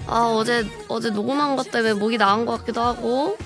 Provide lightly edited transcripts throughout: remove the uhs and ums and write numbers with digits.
아 어제 녹음한 것 때문에 목이 나은 것 같기도 하고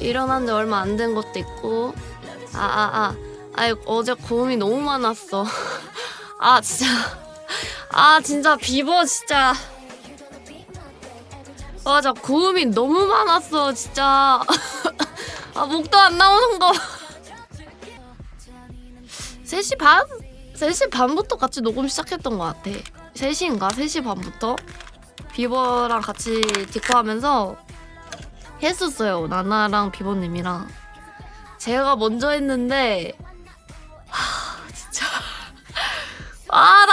일어난 지 얼마 안 된 것도 있고 아이 어제 고음이 너무 많았어. 진짜 비버 진짜 맞아 고음이 너무 많았어 진짜. 목도 안 나오는 거. 3시 반? 3시 반부터 같이 녹음 시작했던 것 같아. 3시인가? 3시 반부터 비버랑 같이 디코하면서 했었어요. 나나랑 비버님이랑. 제가 먼저 했는데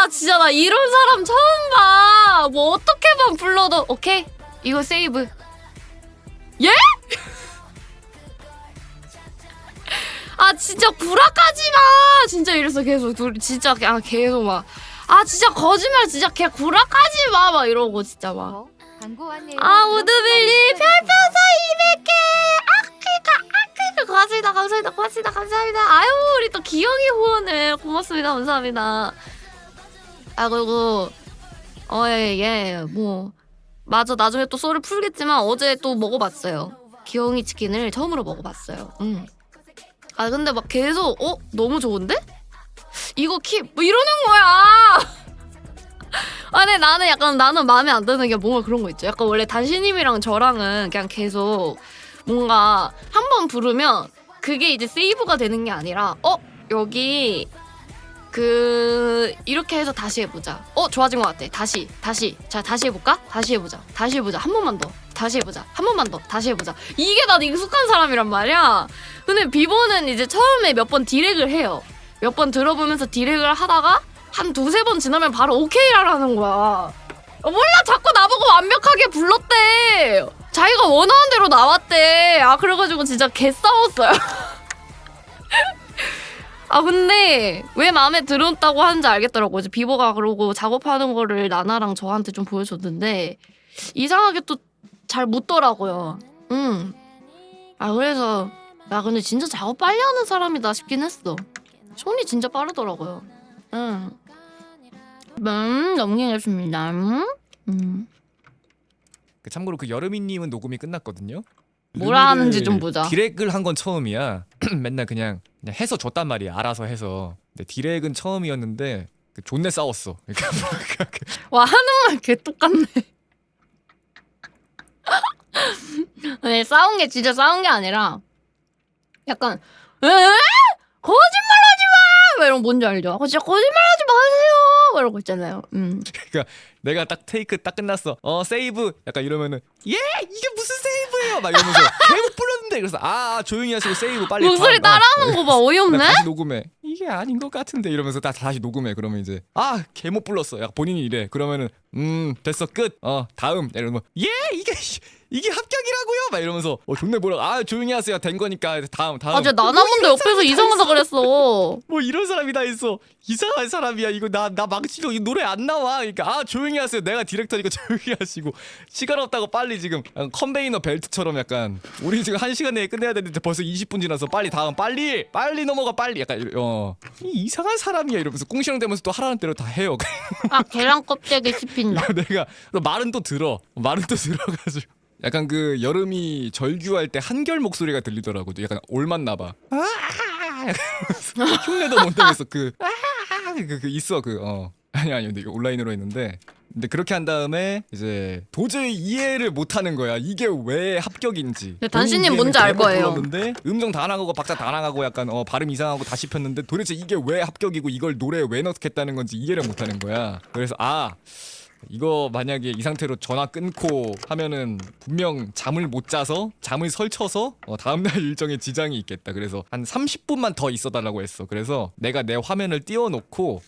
진짜 나 이런 사람 처음 봐. 뭐 어떻게만 불러도 오케이 이거 세이브. 예? 진짜 구라까지마. 진짜 이래서 계속 둘이 진짜 계속 막 진짜 거짓말 진짜 걔 구라까지마 막 이러고 진짜 막 우드빌리 별풍선 200개 감사합니다. 아유 우리 또 기영이 후원을 고맙습니다. 감사합니다. 그리고 뭐 맞아 나중에 또 썰을 풀겠지만 어제 또 먹어봤어요. 기영이 치킨을 처음으로 먹어봤어요. 근데 막 계속 너무 좋은데? 이거 킵 뭐 이러는 거야. 근데 나는 마음에 안 드는 게 뭔가 그런 거 있죠. 약간 원래 단신님이랑 저랑은 그냥 계속 뭔가 한 번 부르면 그게 이제 세이브가 되는 게 아니라 여기 이렇게 해서 다시 해보자. 좋아진 것 같아. 다시 해볼까? 다시 해보자. 한 번만 더. 다시 해보자. 한 번만 더. 다시 해보자. 이게 난 익숙한 사람이란 말이야. 근데 비보는 이제 처음에 몇 번 디렉을 해요. 몇 번 들어보면서 디렉을 하다가 한 2-3번 지나면 바로 오케이라는 거야. 몰라 자꾸 나보고 완벽하게 불렀대. 자기가 원하는 대로 나왔대. 그래가지고 진짜 개 싸웠어요. 근데 왜 마음에 들었다고 하는지 알겠더라고요. 이제 비보가 그러고 작업하는 거를 나나랑 저한테 좀 보여줬는데 이상하게 또 잘 묻더라고요. 그래서 근데 진짜 작업 빨리 하는 사람이다 싶긴 했어. 손이 진짜 빠르더라고요. 넘기겠습니다. 참고로 여름이님은 녹음이 끝났거든요. 뭐라 하는지 좀 보자. 디렉을 한 건 처음이야. 맨날 그냥 해서 줬단 말이야. 알아서 해서. 근데 디렉은 처음이었는데 존내 싸웠어. 와 하는 말 개 똑같네. 네, 싸운 게 진짜 싸운 게 아니라 약간 거짓말하지 마! 막 이런 거 뭔지 알죠? 진짜 거짓말하지 마세요! 막 이런 거 있잖아요. 그러니까 내가 딱 테이크 딱 끝났어. 세이브 약간 이러면은 이게 무슨 세이브예요? 막 이러면서 계속 불렀는데 그래서 조용히 하시고 세이브 빨리. 목소리 따라하는 거 봐. 어이없네. 다시 녹음해. 이게 아닌 것 같은데 이러면서 다시 녹음해. 그러면 이제 개 못 불렀어. 약간 본인이 이래. 그러면은 됐어 끝. 다음 이러면 이게 합격이라고요? 막 이러면서 존내 뭐라 조용히 하세요. 된 거니까 다음. 진짜 나나문도 옆에서 이상하다 그랬어. 뭐 이런 사람이 다 있어. 이상한 사람이야. 이거 나 망치고 이 노래 안 나와. 그러니까 조용히 하세요. 내가 디렉터니까 조용히 하시고 시간 없다고 빨리 지금 컨베이너 벨트처럼 약간 우리 지금 1시간 내에 끝내야 되는데 벌써 20분 지나서 빨리 다음 빨리 넘어가 빨리 약간 이상한 사람이야 이러면서 꿍시렁 대면서 또 하라는 대로 다 해요. 계란 껍데기 씹힌다. 내가 말은 또 들어가지고 약간 여름이 절규할 때 한결 목소리가 들리더라고. 약간 올맞나 봐. 흉내도 못 내면서 있어 아니 근데 이거 온라인으로 했는데 근데 그렇게 한 다음에 이제 도저히 이해를 못하는 거야. 이게 왜 합격인지. 단신님 뭔지 알 거예요. 불렀는데 음정 다 나가고 박자 다 나가고 약간 발음 이상하고 다 씹혔는데 도대체 이게 왜 합격이고 이걸 노래에 왜 넣겠다는 건지 이해를 못하는 거야. 그래서 이거 만약에 이 상태로 전화 끊고 하면은 분명 잠을 못 자서 잠을 설쳐서 다음날 일정에 지장이 있겠다. 그래서 한 30분만 더 있어달라고 했어. 그래서 내가 내 화면을 띄워놓고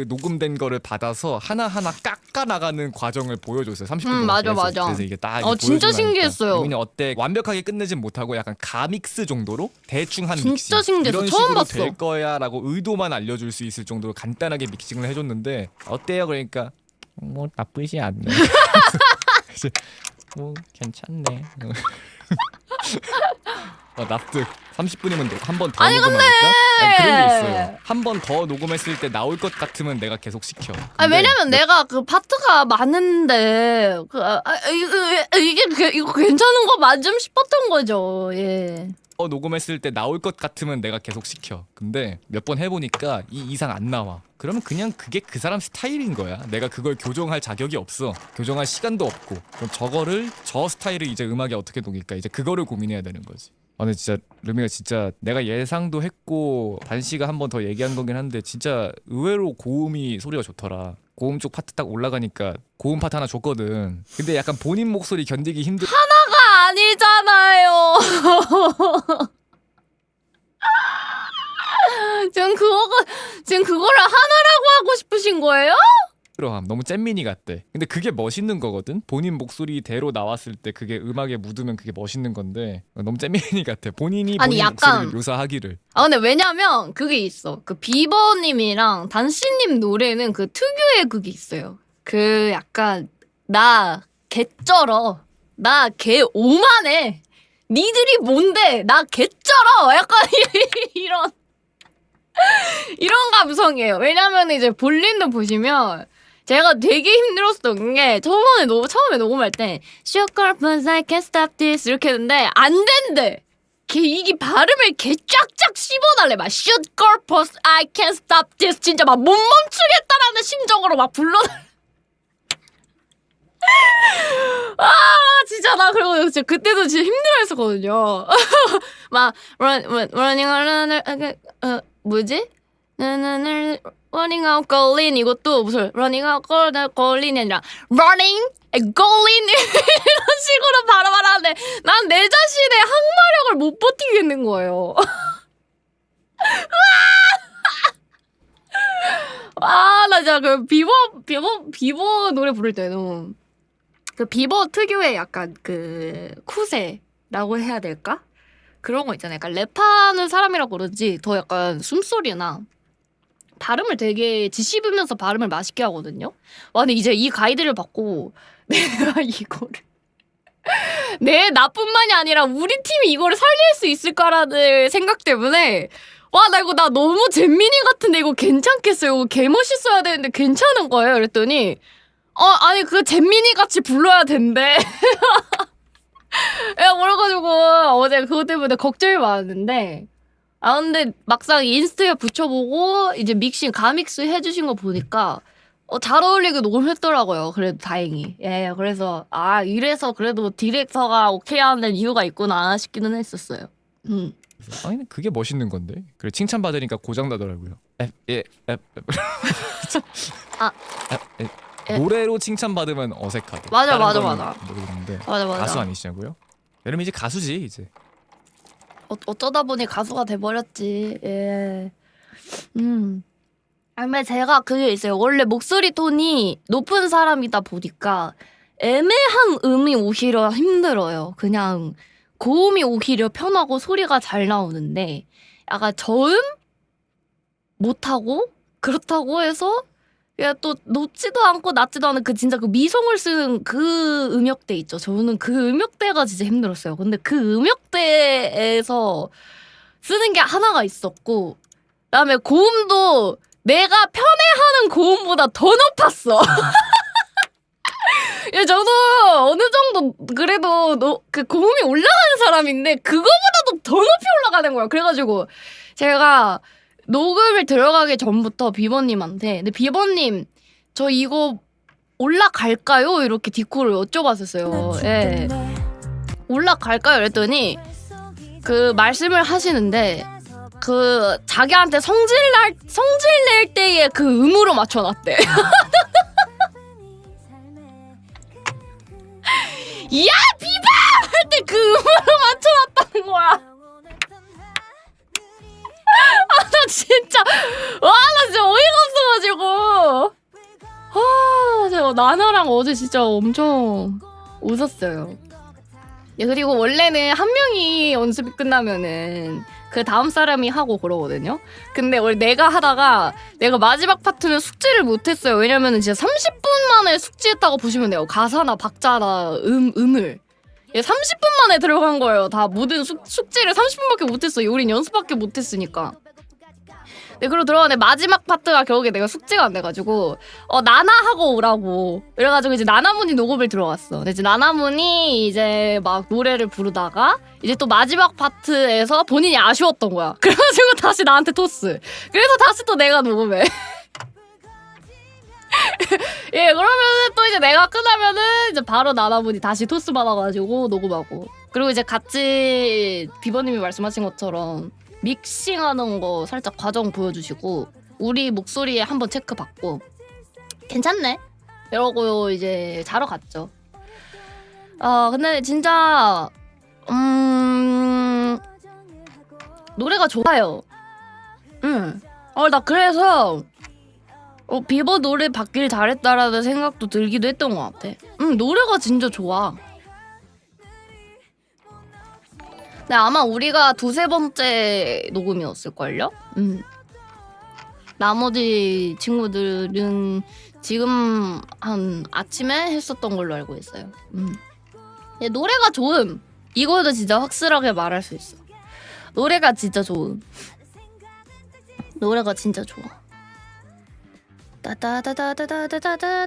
녹음된 거를 받아서 하나하나 깎아 나가는 과정을 보여줬어요. 30분 맞아. 그래서 이게 딱 진짜 신기했어요. 그냥 어때 완벽하게 끝내진 못하고 약간 가믹스 정도로 대충 한 진짜 믹싱 신기했어. 이런 처음 식으로 봤어. 될 거야라고 의도만 알려줄 수 있을 정도로 간단하게 믹싱을 해줬는데 어때요? 그러니까 뭐 나쁘지 않네. 뭐 괜찮네. 납득. 30분이면 한 번 더 아니, 녹음하겠다? 아니, 그런 게 있어요. 한 번 더 녹음했을 때 나올 것 같으면 내가 계속 시켜. 아니, 근데 왜냐면 내가 그 파트가 많은데 이거 괜찮은 거 맞음 싶었던 거죠. 예. 녹음했을 때 나올 것 같으면 내가 계속 시켜. 근데 몇 번 해보니까 이 이상 안 나와. 그러면 그냥 그게 그 사람 스타일인 거야. 내가 그걸 교정할 자격이 없어. 교정할 시간도 없고. 그럼 저 스타일을 이제 음악에 어떻게 녹일까? 이제 그거를 고민해야 되는 거지. 근데 진짜 르미가 진짜 내가 예상도 했고 반씨가 한 번 더 얘기한 거긴 한데 진짜 의외로 고음이 소리가 좋더라. 고음 쪽 파트 딱 올라가니까 고음 파트 하나 줬거든. 근데 약간 본인 목소리 견디기 힘들. 하나가 아니잖아요. 지금 그거를 하나라고 하고 싶으신 거예요? 너무 잼민이 같대. 근데 그게 멋있는 거거든. 본인 목소리대로 나왔을 때 그게 음악에 묻으면 그게 멋있는 건데 너무 잼민이 같아. 본인이 아니, 본인 약간 목소리를 묘사하기를. 근데 왜냐면 그게 있어. 그 비버님이랑 단씨님 노래는 그 특유의 그게 있어요. 그 약간 나 개쩔어. 나 개 오만해. 니들이 뭔데? 나 개쩔어. 약간 이런 감성이에요. 왜냐면 이제 볼린도 보시면 제가 되게 힘들었던 게 처음에 녹음할 때 Sugar but I can't stop this 이렇게 했는데 안 된대. 이게 발음을 개 쫙쫙 씹어달래. 막 Sugar but I can't stop this 진짜 막 못 멈추겠다라는 심정으로 막 불러달래. 진짜 나 그리고 진짜 그때도 진짜 힘들어했었거든요. 막 running 뭐지? running out golin 이것도 무슨 running out golin이 아니라 running golin 이런 식으로 발음하는데 난 내 자신의 항마력을 못 버티겠는 거예요. 나 진짜 그 비버 노래 부를 때는 그 비버 특유의 약간 그 쿠세라고 해야 될까? 그런 거 있잖아요. 약간 랩하는 사람이라 그런지 더 약간 숨소리나 발음을 되게 지씹으면서 발음을 맛있게 하거든요. 근데 이제 이 가이드를 받고 내가 이거를 나뿐만이 아니라 우리 팀이 이거를 살릴 수 있을까라는 생각 때문에 나 너무 잼민이 같은데 이거 괜찮겠어요? 이거 개멋있어야 되는데 괜찮은 거예요? 그랬더니 아니 그 잼민이 같이 불러야 된대. 야, 그래가지고 어제 그것 때문에 걱정이 많았는데 근데 막상 인스타에 붙여보고 이제 가믹스 해주신 거 보니까 잘 어울리게 녹음했더라고요. 그래도 다행히. 예, 그래서 이래서 그래도 디렉터가 오케이 하는 이유가 있구나 싶기는 했었어요. 아니 그게 멋있는 건데. 그래 칭찬받으니까 고장 나더라고요. 노래로 칭찬받으면 어색하대. 맞아. 모르겠는데. 맞아. 가수 아니시냐고요? 여러분 이제 가수지 이제. 어쩌다 보니 가수가 돼버렸지. 예. 근데 제가 그게 있어요. 원래 목소리 톤이 높은 사람이다 보니까 애매한 음이 오히려 힘들어요. 그냥 고음이 오히려 편하고 소리가 잘 나오는데 약간 저음 못하고 그렇다고 해서 또 높지도 않고 낮지도 않은 그 진짜 그 미성을 쓰는 그 음역대 있죠. 저는 그 음역대가 진짜 힘들었어요. 근데 그 음역대에서 쓰는 게 하나가 있었고 그다음에 고음도 내가 편해하는 고음보다 더 높았어. 예, 저도 어느 정도 그래도 그 고음이 올라가는 사람인데 그거보다도 더 높이 올라가는 거야. 그래가지고 제가 녹음을 들어가기 전부터 비버님한테 근데 비버님 저 이거 올라갈까요? 이렇게 디코를 여쭤봤었어요. 예. 올라갈까요? 그랬더니 그 말씀을 하시는데 그 자기한테 성질 낼 때의 그 음으로 맞춰놨대. 야 비바! 할 때 그 음으로 맞춰놨다는 거야. 나 진짜 나 진짜 어이가 없어가지고 제가 나나랑 어제 진짜 엄청 웃었어요. 그리고 원래는 한 명이 연습이 끝나면은 그 다음 사람이 하고 그러거든요. 근데 원래 내가 하다가 내가 마지막 파트는 숙지를 못했어요. 왜냐면은 진짜 30분 만에 숙지했다고 보시면 돼요. 가사나 박자나 음을 얘 30분 만에 들어간 거예요. 다 모든 숙제를 30분밖에 못했어. 우린 연습밖에 못했으니까. 네, 그리고 들어가는데 마지막 파트가 결국에 내가 숙제가 안 돼가지고 나나 하고 오라고. 그래가지고 이제 나나문이 녹음을 들어갔어. 근데 이제 나나문이 이제 막 노래를 부르다가 이제 또 마지막 파트에서 본인이 아쉬웠던 거야. 그래가지고 다시 나한테 토스. 그래서 다시 또 내가 녹음해. 예, 그러면은 또 이제 내가 끝나면은 이제 바로 나나문이 다시 토스 받아가지고 녹음하고. 그리고 이제 같이 비버님이 말씀하신 것처럼 믹싱하는 거 살짝 과정 보여주시고 우리 목소리에 한번 체크 받고 괜찮네 이러고 이제 자러 갔죠. 근데 진짜 노래가 좋아요. 나 그래서 비버 노래 받길 잘했다라는 생각도 들기도 했던 것 같아. 노래가 진짜 좋아. 근데 아마 우리가 두세 번째 녹음이었을걸요? 나머지 친구들은 지금 한 아침에 했었던 걸로 알고 있어요. 노래가 좋음. 이거는 진짜 확실하게 말할 수 있어. 노래가 진짜 좋음. 노래가 진짜 좋아. 따다다다다다다다